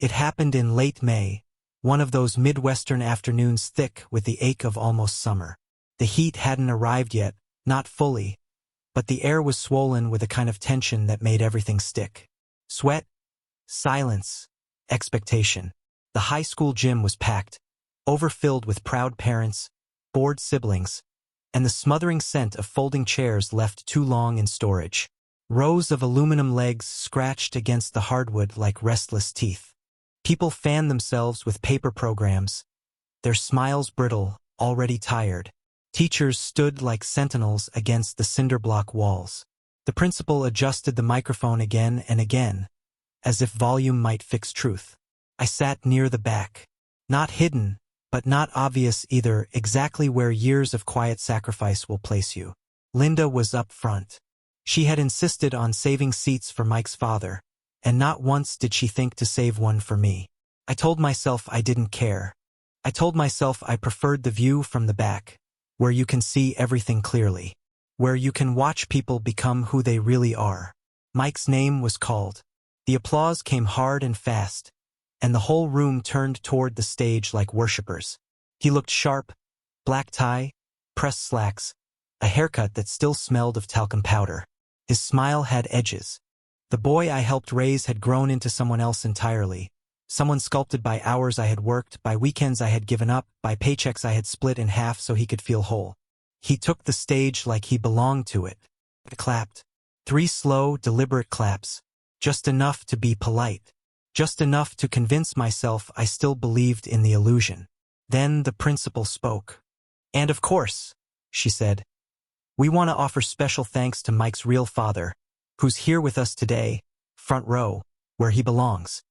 It happened in late May, one of those Midwestern afternoons thick with the ache of almost summer. The heat hadn't arrived yet, not fully, but the air was swollen with a kind of tension that made everything stick. Sweat, silence, expectation. The high school gym was packed, overfilled with proud parents, bored siblings, and the smothering scent of folding chairs left too long in storage. Rows of aluminum legs scratched against the hardwood like restless teeth. People fanned themselves with paper programs, their smiles brittle, already tired. Teachers stood like sentinels against the cinder-block walls. The principal adjusted the microphone again and again, as if volume might fix truth. I sat near the back. Not hidden, but not obvious either, exactly where years of quiet sacrifice will place you. Linda was up front. She had insisted on saving seats for Mike's father, and not once did she think to save one for me. I told myself I didn't care. I told myself I preferred the view from the back, where you can see everything clearly, where you can watch people become who they really are. Mike's name was called. The applause came hard and fast, and the whole room turned toward the stage like worshippers. He looked sharp, black tie, pressed slacks, a haircut that still smelled of talcum powder. His smile had edges. The boy I helped raise had grown into someone else entirely, someone sculpted by hours I had worked, by weekends I had given up, by paychecks I had split in half so he could feel whole. He took the stage like he belonged to it. I clapped. 3 slow, deliberate claps, just enough to be polite, just enough to convince myself I still believed in the illusion. Then the principal spoke. "And of course," she said, "we want to offer special thanks to Mike's real father, who's here with us today, front row, where he belongs."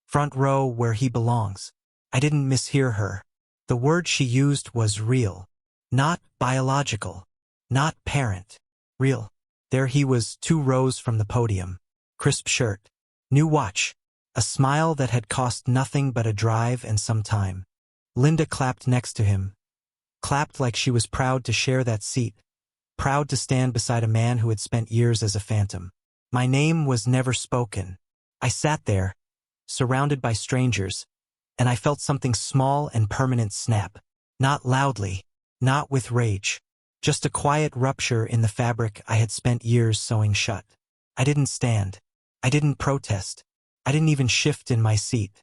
Front row where he belongs. I didn't mishear her. The word she used was real. Not biological. Not parent. Real. There he was, 2 rows from the podium. Crisp shirt. New watch. A smile that had cost nothing but a drive and some time. Linda clapped next to him. Clapped like she was proud to share that seat. Proud to stand beside a man who had spent years as a phantom. My name was never spoken. I sat there, surrounded by strangers, and I felt something small and permanent snap. Not loudly, not with rage, just a quiet rupture in the fabric I had spent years sewing shut. I didn't stand. I didn't protest. I didn't even shift in my seat.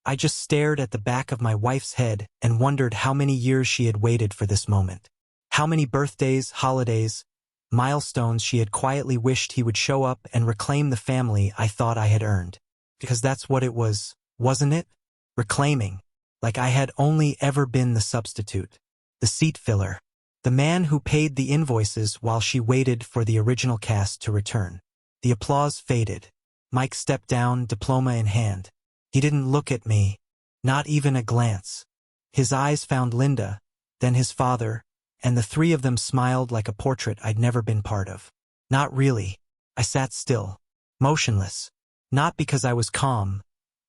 I just stared at the back of my wife's head and wondered how many years she had waited for this moment. How many birthdays, holidays, milestones she had quietly wished he would show up and reclaim the family I thought I had earned. Because that's what it was, wasn't it? Reclaiming. Like I had only ever been the substitute. The seat filler. The man who paid the invoices while she waited for the original cast to return. The applause faded. Mike stepped down, diploma in hand. He didn't look at me. Not even a glance. His eyes found Linda, then his father, and the 3 of them smiled like a portrait I'd never been part of. Not really. I sat still. Motionless. Not because I was calm.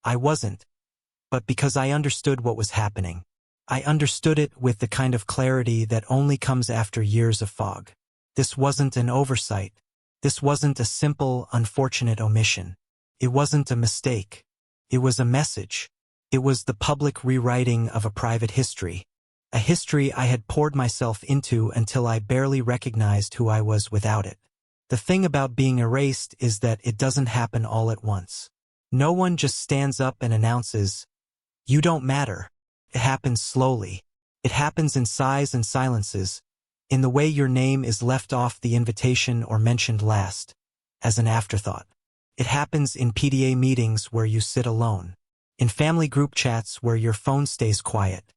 I wasn't. But because I understood what was happening. I understood it with the kind of clarity that only comes after years of fog. This wasn't an oversight. This wasn't a simple, unfortunate omission. It wasn't a mistake. It was a message. It was the public rewriting of a private history. A history I had poured myself into until I barely recognized who I was without it. The thing about being erased is that it doesn't happen all at once. No one just stands up and announces, "You don't matter." It happens slowly. It happens in sighs and silences, in the way your name is left off the invitation or mentioned last, as an afterthought. It happens in PTA meetings where you sit alone, in family group chats where your phone stays quiet,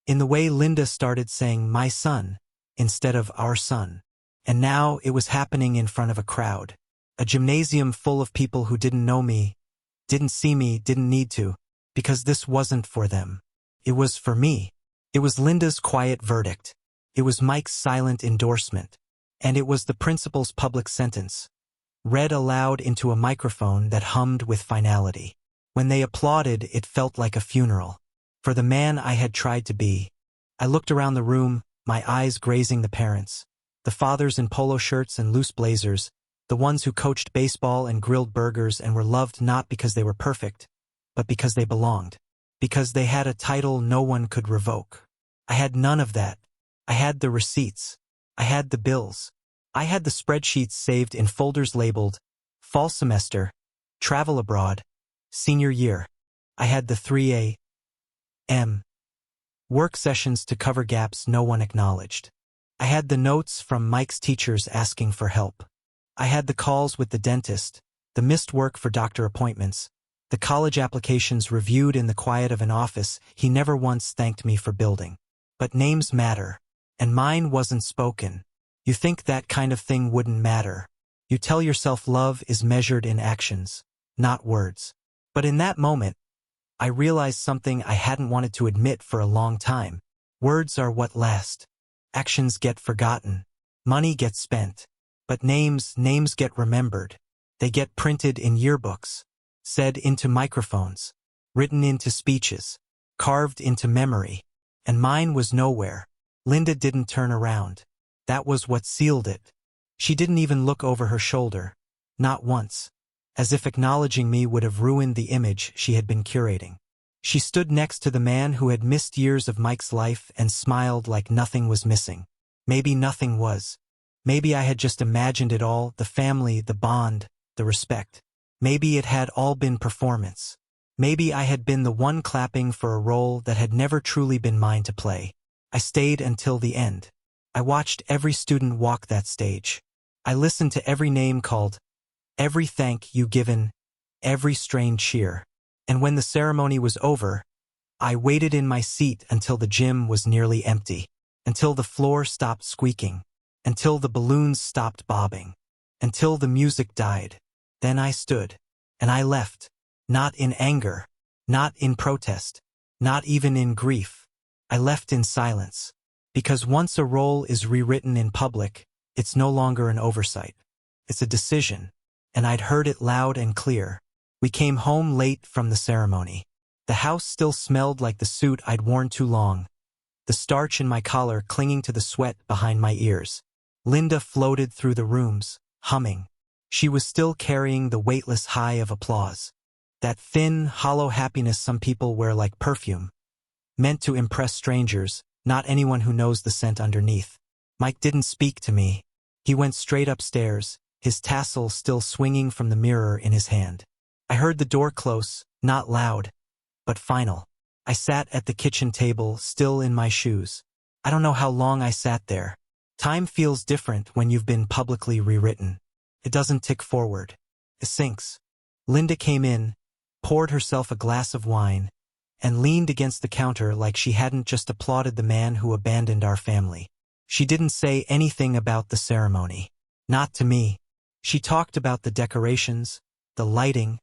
in the way Linda started saying "my son" instead of "our son." And now it was happening in front of a crowd, a gymnasium full of people who didn't know me, didn't see me, didn't need to, because this wasn't for them. It was for me. It was Linda's quiet verdict. It was Mike's silent endorsement. And it was the principal's public sentence, read aloud into a microphone that hummed with finality. When they applauded, it felt like a funeral. For the man I had tried to be. I looked around the room, my eyes grazing the parents. The fathers in polo shirts and loose blazers, the ones who coached baseball and grilled burgers and were loved not because they were perfect, but because they belonged. Because they had a title no one could revoke. I had none of that. I had the receipts. I had the bills. I had the spreadsheets saved in folders labeled fall semester, travel abroad, senior year. I had the 3 a.m. work sessions to cover gaps no one acknowledged. I had the notes from Mike's teachers asking for help. I had the calls with the dentist, the missed work for doctor appointments, the college applications reviewed in the quiet of an office he never once thanked me for building. But names matter, and mine wasn't spoken. You think that kind of thing wouldn't matter. You tell yourself love is measured in actions, not words. But in that moment, I realized something I hadn't wanted to admit for a long time. Words are what last. Actions get forgotten. Money gets spent. But names get remembered. They get printed in yearbooks, said into microphones, written into speeches, carved into memory. And mine was nowhere. Linda didn't turn around. That was what sealed it. She didn't even look over her shoulder. Not once. As if acknowledging me would have ruined the image she had been curating. She stood next to the man who had missed years of Mike's life and smiled like nothing was missing. Maybe nothing was. Maybe I had just imagined it all, the family, the bond, the respect. Maybe it had all been performance. Maybe I had been the one clapping for a role that had never truly been mine to play. I stayed until the end. I watched every student walk that stage. I listened to every name called, every thank you given, every strained cheer. And when the ceremony was over, I waited in my seat until the gym was nearly empty, until the floor stopped squeaking, until the balloons stopped bobbing, until the music died. Then I stood, and I left, not in anger, not in protest, not even in grief. I left in silence, because once a role is rewritten in public, it's no longer an oversight. It's a decision, and I'd heard it loud and clear. We came home late from the ceremony. The house still smelled like the suit I'd worn too long, the starch in my collar clinging to the sweat behind my ears. Linda floated through the rooms, humming. She was still carrying the weightless high of applause. That thin, hollow happiness some people wear like perfume, meant to impress strangers, not anyone who knows the scent underneath. Mike didn't speak to me. He went straight upstairs, his tassel still swinging from the mirror in his hand. I heard the door close, not loud, but final. I sat at the kitchen table, still in my shoes. I don't know how long I sat there. Time feels different when you've been publicly rewritten. It doesn't tick forward. It sinks. Linda came in, poured herself a glass of wine, and leaned against the counter like she hadn't just applauded the man who abandoned our family. She didn't say anything about the ceremony. Not to me. She talked about the decorations, the lighting,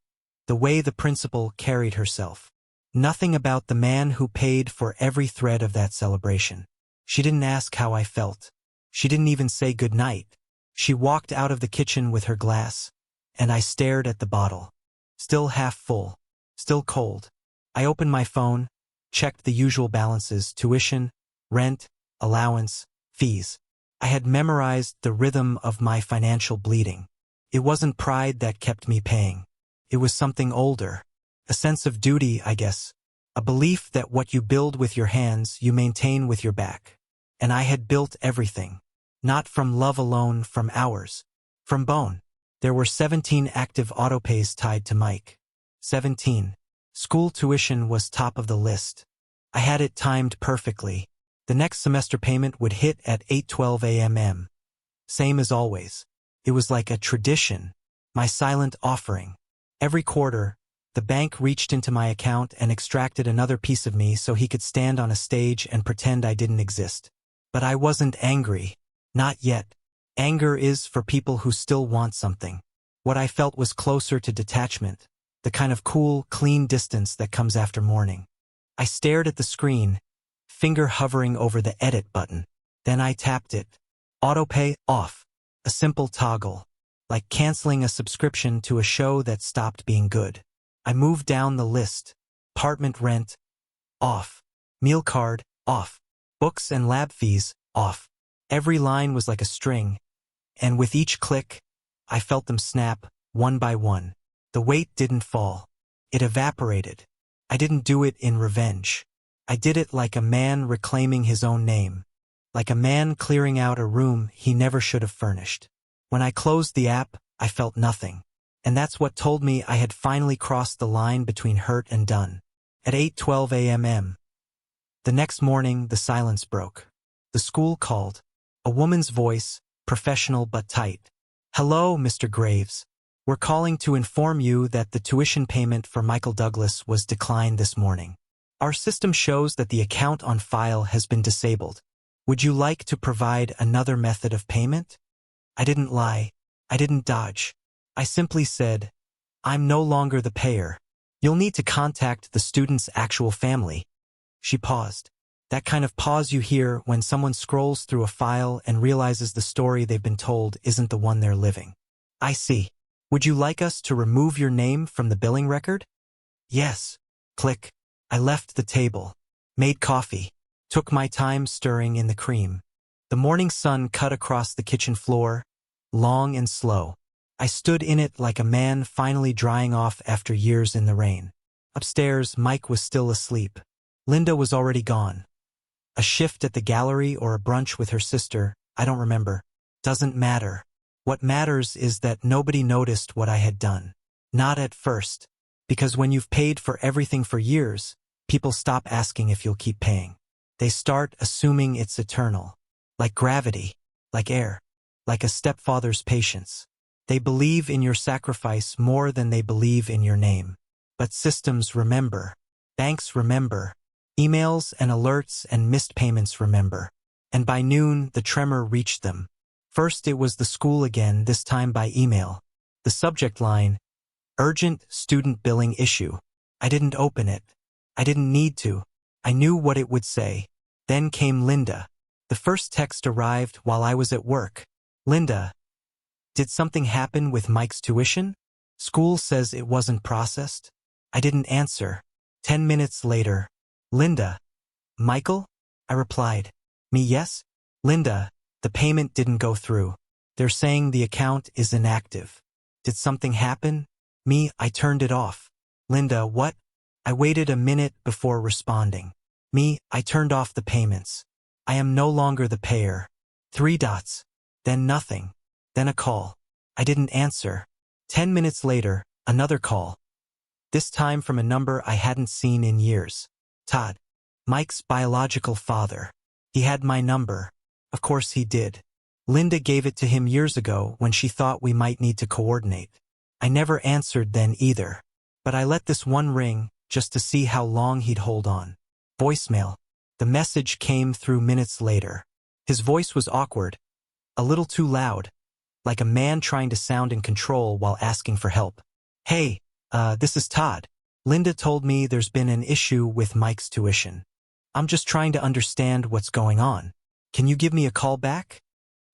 the way the principal carried herself. Nothing about the man who paid for every thread of that celebration. She didn't ask how I felt. She didn't even say goodnight. She walked out of the kitchen with her glass, and I stared at the bottle. Still half full, still cold. I opened my phone, checked the usual balances, tuition, rent, allowance, fees. I had memorized the rhythm of my financial bleeding. It wasn't pride that kept me paying. It was something older. A sense of duty, I guess. A belief that what you build with your hands, you maintain with your back. And I had built everything. Not from love alone, from hours. From bone. There were 17 active autopays tied to Mike. 17. School tuition was top of the list. I had it timed perfectly. The next semester payment would hit at 8:12 a.m. Same as always. It was like a tradition. My silent offering. Every quarter, the bank reached into my account and extracted another piece of me so he could stand on a stage and pretend I didn't exist. But I wasn't angry. Not yet. Anger is for people who still want something. What I felt was closer to detachment, the kind of cool, clean distance that comes after mourning. I stared at the screen, finger hovering over the edit button. Then I tapped it. Autopay off. A simple toggle. Like canceling a subscription to a show that stopped being good. I moved down the list. Apartment rent, off. Meal card, off. Books and lab fees, off. Every line was like a string, and with each click, I felt them snap, one by one. The weight didn't fall. It evaporated. I didn't do it in revenge. I did it like a man reclaiming his own name. Like a man clearing out a room he never should have furnished. When I closed the app, I felt nothing. And that's what told me I had finally crossed the line between hurt and done. At 8:12 a.m. The next morning, the silence broke. The school called. A woman's voice, professional but tight. "Hello, Mr. Graves. We're calling to inform you that the tuition payment for Michael Douglas was declined this morning. Our system shows that the account on file has been disabled. Would you like to provide another method of payment?" I didn't lie. I didn't dodge. I simply said, "I'm no longer the payer. You'll need to contact the student's actual family." She paused. That kind of pause you hear when someone scrolls through a file and realizes the story they've been told isn't the one they're living. "I see. Would you like us to remove your name from the billing record?" "Yes." Click. I left the table, made coffee, took my time stirring in the cream. The morning sun cut across the kitchen floor, long and slow. I stood in it like a man finally drying off after years in the rain. Upstairs, Mike was still asleep. Linda was already gone. A shift at the gallery or a brunch with her sister, I don't remember. Doesn't matter. What matters is that nobody noticed what I had done. Not at first. Because when you've paid for everything for years, people stop asking if you'll keep paying. They start assuming it's eternal. Like gravity, like air, like a stepfather's patience. They believe in your sacrifice more than they believe in your name. But systems remember. Banks remember. Emails and alerts and missed payments remember. And by noon, the tremor reached them. First it was the school again, this time by email. The subject line, "Urgent Student Billing Issue." I didn't open it. I didn't need to. I knew what it would say. Then came Linda. The first text arrived while I was at work. "Linda, did something happen with Mike's tuition? School says it wasn't processed." I didn't answer. 10 minutes later, "Linda, Michael?" I replied. "Me, yes?" "Linda, the payment didn't go through. They're saying the account is inactive." "Did something happen?" "Me, I turned it off." "Linda, what?" I waited a minute before responding. "Me, I turned off the payments. I am no longer the payer." 3 dots. Then nothing. Then a call. I didn't answer. 10 minutes later, another call. This time from a number I hadn't seen in years. Todd. Mike's biological father. He had my number. Of course he did. Linda gave it to him years ago when she thought we might need to coordinate. I never answered then either. But I let this one ring, just to see how long he'd hold on. Voicemail. The message came through minutes later. His voice was awkward. A little too loud. Like a man trying to sound in control while asking for help. "Hey, this is Todd. Linda told me there's been an issue with Mike's tuition. I'm just trying to understand what's going on. Can you give me a call back?"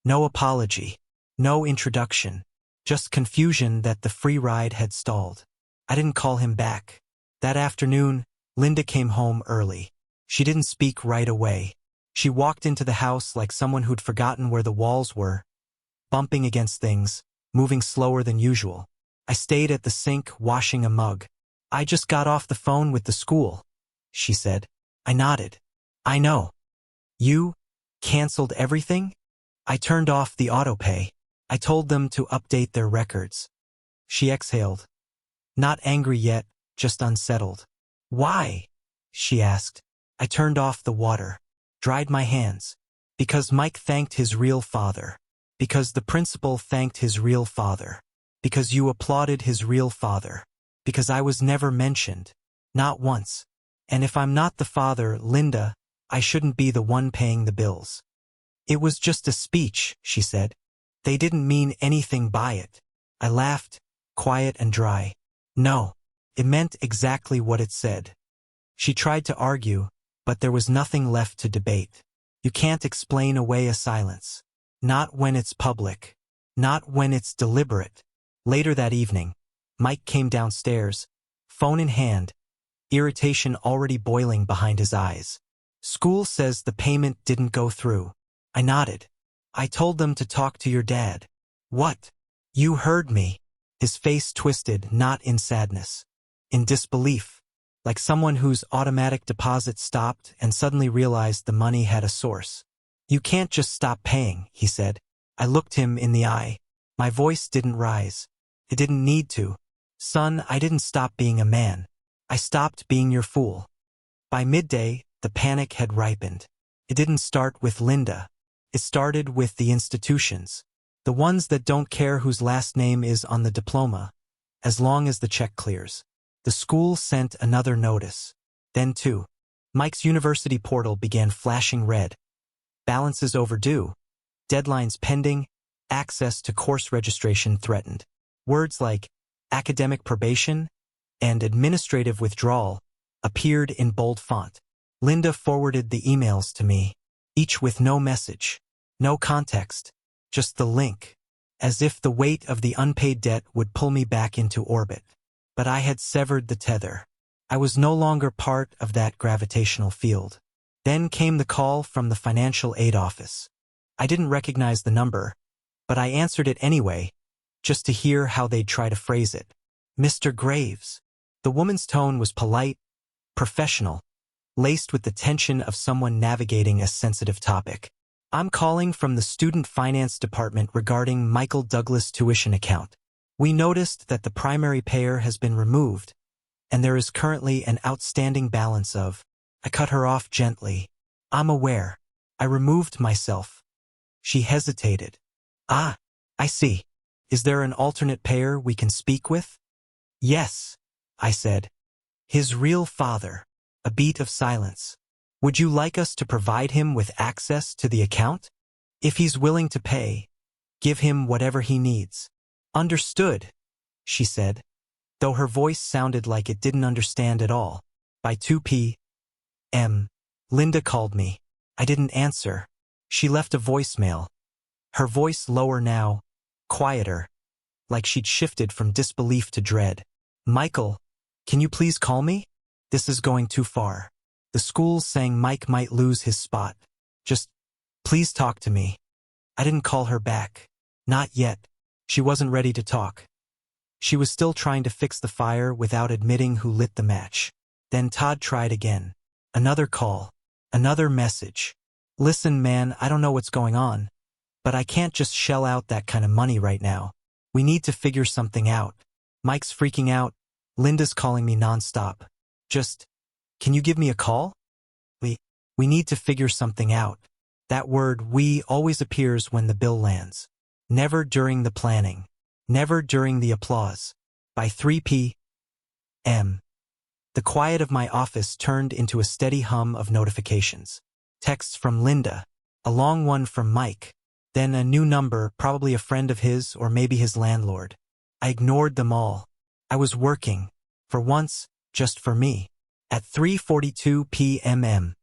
No apology. No introduction. Just confusion that the free ride had stalled. I didn't call him back. That afternoon, Linda came home early. She didn't speak right away. She walked into the house like someone who'd forgotten where the walls were, bumping against things, moving slower than usual. I stayed at the sink washing a mug. "I just got off the phone with the school," she said. I nodded. "I know. You canceled everything?" "I turned off the autopay. I told them to update their records." She exhaled. Not angry yet, just unsettled. "Why?" she asked. I turned off the water, dried my hands. "Because Mike thanked his real father. Because the principal thanked his real father. Because you applauded his real father. Because I was never mentioned. Not once. And if I'm not the father, Linda, I shouldn't be the one paying the bills." "It was just a speech," she said. "They didn't mean anything by it." I laughed, quiet and dry. "No, it meant exactly what it said." She tried to argue, but there was nothing left to debate. You can't explain away a silence. Not when it's public. Not when it's deliberate. Later that evening, Mike came downstairs, phone in hand, irritation already boiling behind his eyes. "School says the payment didn't go through." I nodded. "I told them to talk to your dad." "What?" "You heard me." His face twisted, not in sadness. In disbelief. like someone whose automatic deposit stopped and suddenly realized the money had a source. "You can't just stop paying," he said. I looked him in the eye. My voice didn't rise. It didn't need to. "Son, I didn't stop being a man. I stopped being your fool." By midday, the panic had ripened. It didn't start with Linda. It started with the institutions. The ones that don't care whose last name is on the diploma, as long as the check clears. The school sent another notice. Then two. Mike's university portal began flashing red. Balances overdue. Deadlines pending. Access to course registration threatened. Words like academic probation and administrative withdrawal appeared in bold font. Linda forwarded the emails to me, each with no message, no context, just the link, as if the weight of the unpaid debt would pull me back into orbit. But I had severed the tether. I was no longer part of that gravitational field. Then came the call from the financial aid office. I didn't recognize the number, but I answered it anyway, just to hear how they'd try to phrase it. "Mr. Graves." The woman's tone was polite, professional, laced with the tension of someone navigating a sensitive topic. "I'm calling from the Student Finance Department regarding Michael Douglas' tuition account. We noticed that the primary payer has been removed, and there is currently an outstanding balance of—" I cut her off gently. "I'm aware. I removed myself." She hesitated. "Ah, I see. Is there an alternate payer we can speak with?" "Yes," I said. "His real father." A beat of silence. "Would you like us to provide him with access to the account? If he's willing to pay, give him whatever he needs." "Understood," she said, though her voice sounded like it didn't understand at all. By 2 p.m., Linda called me. I didn't answer. She left a voicemail. Her voice lower now, quieter, like she'd shifted from disbelief to dread. "Michael, can you please call me? This is going too far. The school's saying Mike might lose his spot. Just, please talk to me." I didn't call her back. Not yet. She wasn't ready to talk. She was still trying to fix the fire without admitting who lit the match. Then Todd tried again. Another call. Another message. "Listen, man, I don't know what's going on, but I can't just shell out that kind of money right now. We need to figure something out. Mike's freaking out. Linda's calling me nonstop. Just, can you give me a call? We need to figure something out." That word "we" always appears when the bill lands. Never during the planning. Never during the applause. By 3 p.m., the quiet of my office turned into a steady hum of notifications. Texts from Linda, a long one from Mike, then a new number, probably a friend of his or maybe his landlord. I ignored them all. I was working, for once, just for me. At 3:42 p.m.,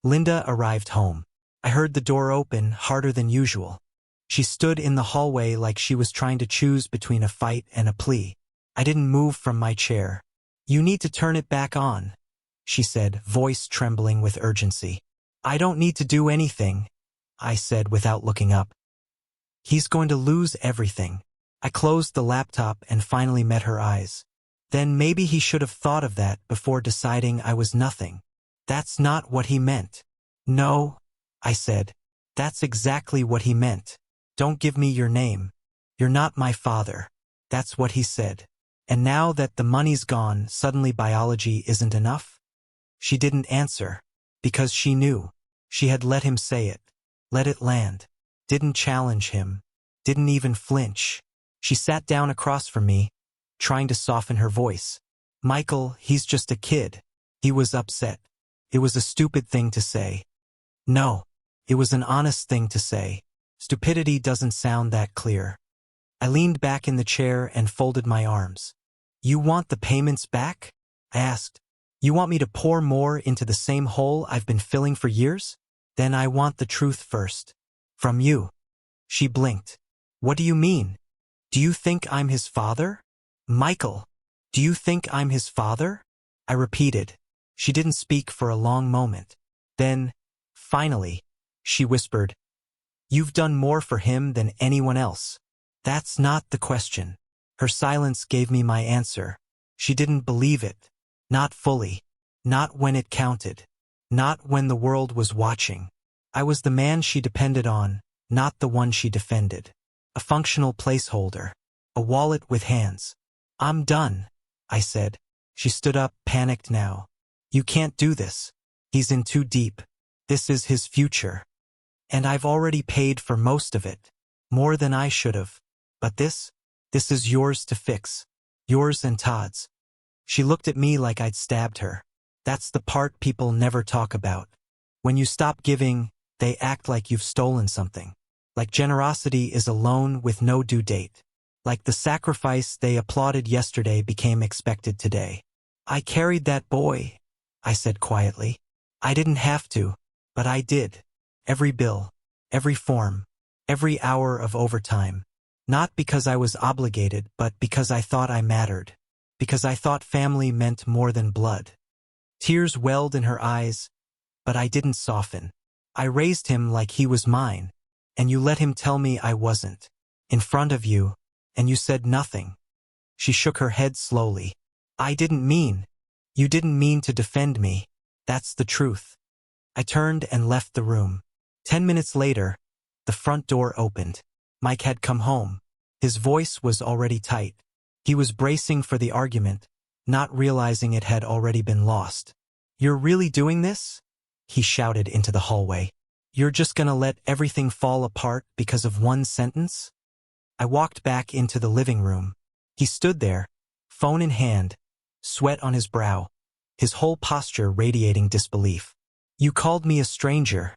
Linda arrived home. I heard the door open harder than usual. She stood in the hallway like she was trying to choose between a fight and a plea. I didn't move from my chair. "You need to turn it back on," she said, voice trembling with urgency. "I don't need to do anything," I said without looking up. "He's going to lose everything." I closed the laptop and finally met her eyes. Then maybe he should have thought of that before deciding I was nothing. "That's not what he meant." "No," I said. "That's exactly what he meant. Don't give me your name. You're not my father." That's what he said. And now that the money's gone, suddenly biology isn't enough? She didn't answer, because she knew. She had let him say it. Let it land. Didn't challenge him. Didn't even flinch. She sat down across from me, trying to soften her voice. "Michael, he's just a kid." He was upset. It was a stupid thing to say. No, it was an honest thing to say. Stupidity doesn't sound that clear. I leaned back in the chair and folded my arms. "You want the payments back?" I asked. "You want me to pour more into the same hole I've been filling for years? Then I want the truth first. From you." She blinked. "What do you mean? Do you think I'm his father?" "Michael, do you think I'm his father?" I repeated. She didn't speak for a long moment. Then, finally, she whispered, "You've done more for him than anyone else." "That's not the question." Her silence gave me my answer. She didn't believe it. Not fully. Not when it counted. Not when the world was watching. I was the man she depended on, not the one she defended. A functional placeholder. A wallet with hands. I'm done, I said. She stood up, panicked now. You can't do this. He's in too deep. This is his future. And I've already paid for most of it. More than I should have. But this is yours to fix. Yours and Todd's. She looked at me like I'd stabbed her. That's the part people never talk about. When you stop giving, they act like you've stolen something. Like generosity is a loan with no due date. Like the sacrifice they applauded yesterday became expected today. I carried that boy, I said quietly. I didn't have to, but I did. Every bill, every form, every hour of overtime. Not because I was obligated, but because I thought I mattered. Because I thought family meant more than blood. Tears welled in her eyes, but I didn't soften. I raised him like he was mine, and you let him tell me I wasn't. In front of you, and you said nothing. She shook her head slowly. I didn't mean. You didn't mean to defend me. That's the truth. I turned and left the room. 10 minutes later, the front door opened. Mike had come home. His voice was already tight. He was bracing for the argument, not realizing it had already been lost. You're really doing this? He shouted into the hallway. You're just gonna let everything fall apart because of one sentence? I walked back into the living room. He stood there, phone in hand, sweat on his brow, his whole posture radiating disbelief. You called me a stranger,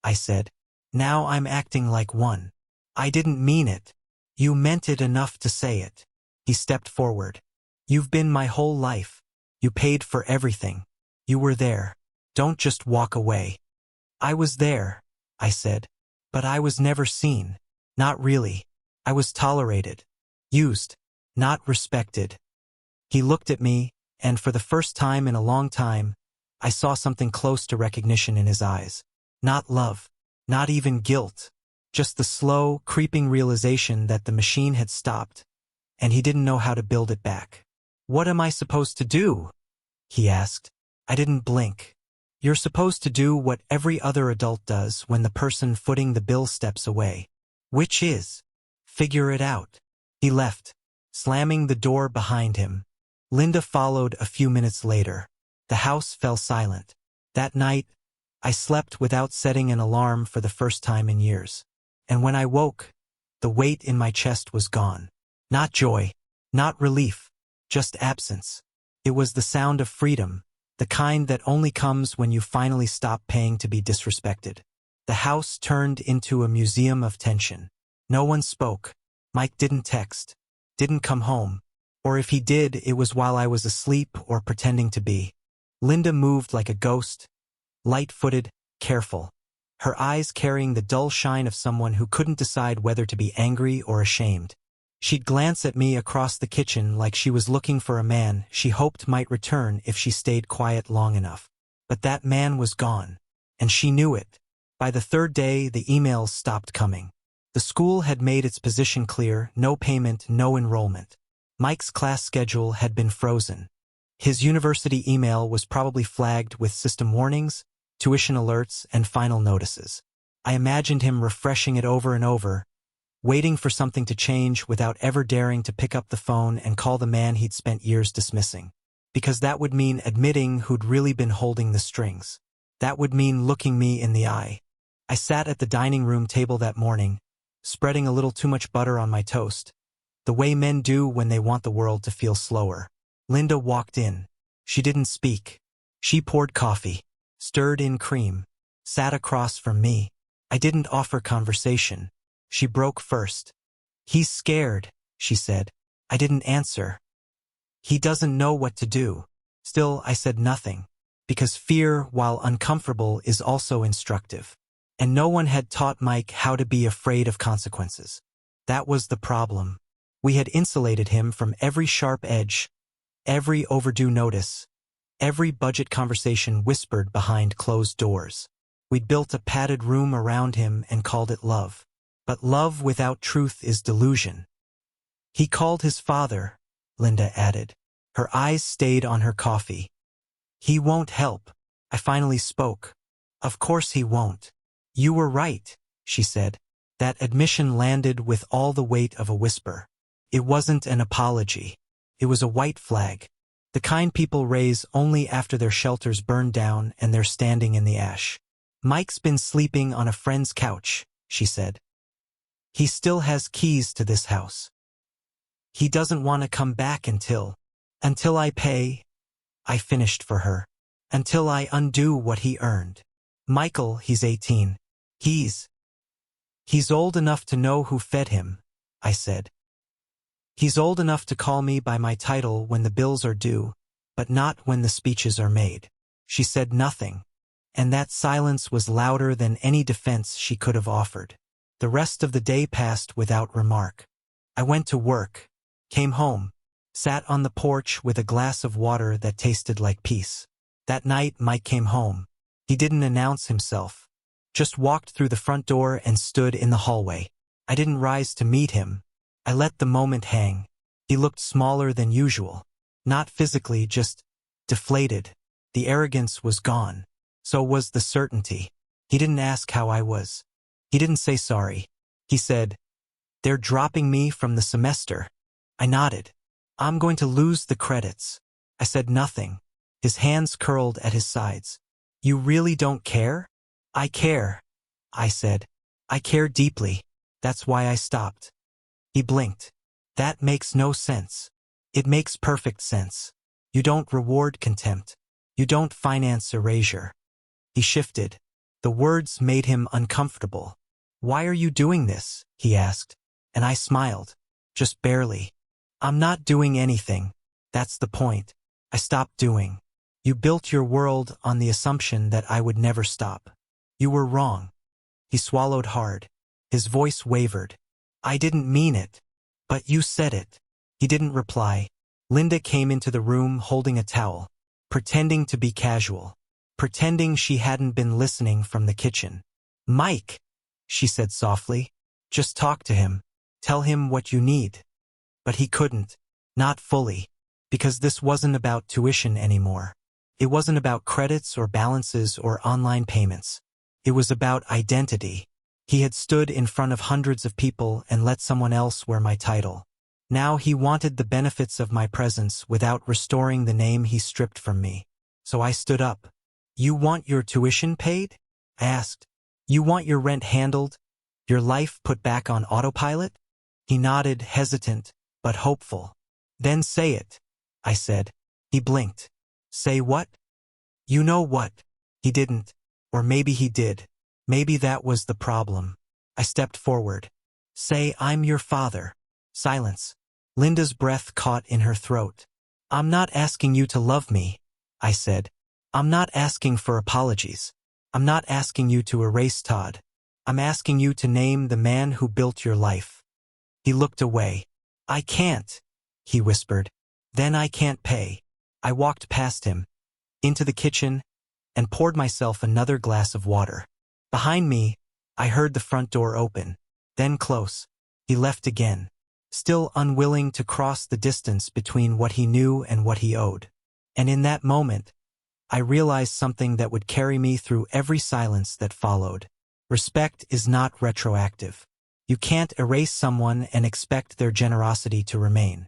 I said. Now I'm acting like one. I didn't mean it. You meant it enough to say it. He stepped forward. You've been my whole life. You paid for everything. You were there. Don't just walk away. I was there, I said. But I was never seen. Not really. I was tolerated. Used. Not respected. He looked at me, and for the first time in a long time, I saw something close to recognition in his eyes. Not love. Not even guilt. Just the slow, creeping realization that the machine had stopped, and he didn't know how to build it back. What am I supposed to do? He asked. I didn't blink. You're supposed to do what every other adult does when the person footing the bill steps away. Which is, figure it out. He left, slamming the door behind him. Linda followed a few minutes later. The house fell silent. That night, I slept without setting an alarm for the first time in years. And when I woke, the weight in my chest was gone. Not joy, not relief, just absence. It was the sound of freedom, the kind that only comes when you finally stop paying to be disrespected. The house turned into a museum of tension. No one spoke. Mike didn't text, didn't come home. Or if he did, it was while I was asleep or pretending to be. Linda moved like a ghost, light-footed, careful. Her eyes carrying the dull shine of someone who couldn't decide whether to be angry or ashamed. She'd glance at me across the kitchen like she was looking for a man she hoped might return if she stayed quiet long enough. But that man was gone, and she knew it. By the third day, the emails stopped coming. The school had made its position clear: no payment, no enrollment. Mike's class schedule had been frozen. His university email was probably flagged with system warnings, tuition alerts, and final notices. I imagined him refreshing it over and over, waiting for something to change without ever daring to pick up the phone and call the man he'd spent years dismissing. Because that would mean admitting who'd really been holding the strings. That would mean looking me in the eye. I sat at the dining room table that morning, spreading a little too much butter on my toast, the way men do when they want the world to feel slower. Linda walked in. She didn't speak. She poured coffee, stirred in cream, sat across from me. I didn't offer conversation. She broke first. He's scared, she said. I didn't answer. He doesn't know what to do. Still, I said nothing, because fear, while uncomfortable, is also instructive. And no one had taught Mike how to be afraid of consequences. That was the problem. We had insulated him from every sharp edge, every overdue notice, every budget conversation whispered behind closed doors. We'd built a padded room around him and called it love. But love without truth is delusion. He called his father, Linda added. Her eyes stayed on her coffee. He won't help. I finally spoke. Of course he won't. You were right, she said. That admission landed with all the weight of a whisper. It wasn't an apology. It was a white flag. The kind people raise only after their shelters burn down and they're standing in the ash. Mike's been sleeping on a friend's couch, she said. He still has keys to this house. He doesn't want to come back until I pay, I finished for her. Until I undo what he earned. Michael, he's 18. He's old enough to know who fed him, I said. He's old enough to call me by my title when the bills are due, but not when the speeches are made. She said nothing, and that silence was louder than any defense she could have offered. The rest of the day passed without remark. I went to work, came home, sat on the porch with a glass of water that tasted like peace. That night Mike came home. He didn't announce himself, just walked through the front door and stood in the hallway. I didn't rise to meet him. I let the moment hang. He looked smaller than usual. Not physically, just deflated. The arrogance was gone. So was the certainty. He didn't ask how I was. He didn't say sorry. He said, "They're dropping me from the semester." I nodded. "I'm going to lose the credits." I said nothing. His hands curled at his sides. "You really don't care?" "I care," I said. "I care deeply. That's why I stopped." He blinked. "That makes no sense." "It makes perfect sense. You don't reward contempt. You don't finance erasure." He shifted. The words made him uncomfortable. "Why are you doing this?" he asked. And I smiled. Just barely. "I'm not doing anything. That's the point. I stopped doing. You built your world on the assumption that I would never stop. You were wrong." He swallowed hard. His voice wavered. "I didn't mean it. But you said it." He didn't reply. Linda came into the room holding a towel, pretending to be casual, pretending she hadn't been listening from the kitchen. "Mike," she said softly, "just talk to him. Tell him what you need." But he couldn't. Not fully. Because this wasn't about tuition anymore. It wasn't about credits or balances or online payments. It was about identity. He had stood in front of hundreds of people and let someone else wear my title. Now he wanted the benefits of my presence without restoring the name he stripped from me. So I stood up. "You want your tuition paid?" I asked. "You want your rent handled? Your life put back on autopilot?" He nodded, hesitant, but hopeful. "Then say it," I said. He blinked. "Say what?" "You know what." He didn't. Or maybe he did. Maybe that was the problem. I stepped forward. "Say I'm your father." Silence. Linda's breath caught in her throat. "I'm not asking you to love me," I said. "I'm not asking for apologies. I'm not asking you to erase Todd. I'm asking you to name the man who built your life." He looked away. "I can't," he whispered. "Then I can't pay." I walked past him, into the kitchen, and poured myself another glass of water. Behind me, I heard the front door open, then close. He left again, still unwilling to cross the distance between what he knew and what he owed. And in that moment, I realized something that would carry me through every silence that followed. Respect is not retroactive. You can't erase someone and expect their generosity to remain.